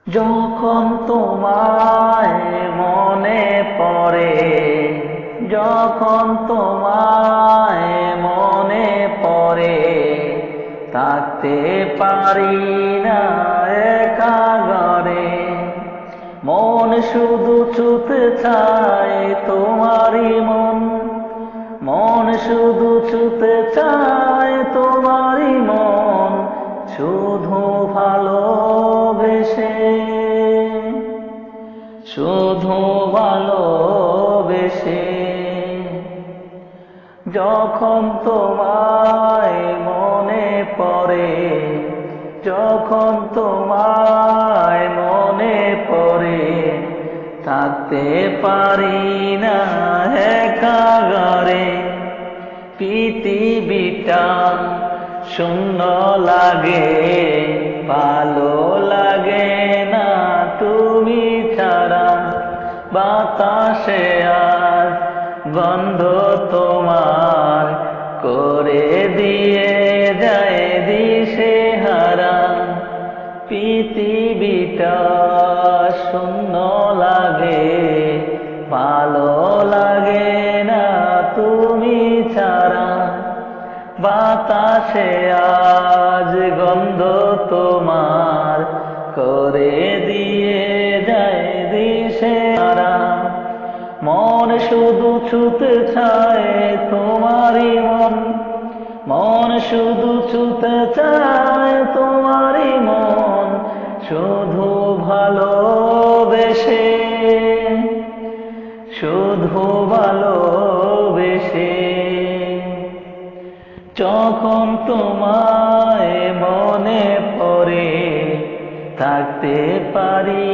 যখন তোমায় মনে পড়ে, যখন তোমায় মনে পড়ে, থাকতে পারি না একা ঘরে। মন শুধু ছুতে চায় তোমারই মন, মন শুধু ছুতে চায় তোমারই মন, শুধু ভালোবেসে, শুধু ভালোবেসে। যখন তোমায় মনে পড়ে, যখন তোমায় মনে পড়ে, থাকতে পারি না একা ঘরে। পৃথিবীটা শূন্য লাগে, ভালো লাগে না তুমি ছাড়া। বাতাসে আজ গন্ধ তোমার করে দিয়ে যায় দিশেহারা। পৃথিবীটা শূন্য লাগে, ভালো লাগে না তুমি ছাড়া। বাতাসে আজ গন্ধ তোমার করে দিয়ে যায় দিশেহারা। মন শুধু ছুতে চায় তোমারই মন, মন শুধু ছুতে চায় তোমারই মন, শুধু ভালোবেসে, শুধু ভালোবেসে। যখন তোমায় মনে পড়ে, থাকতে পারি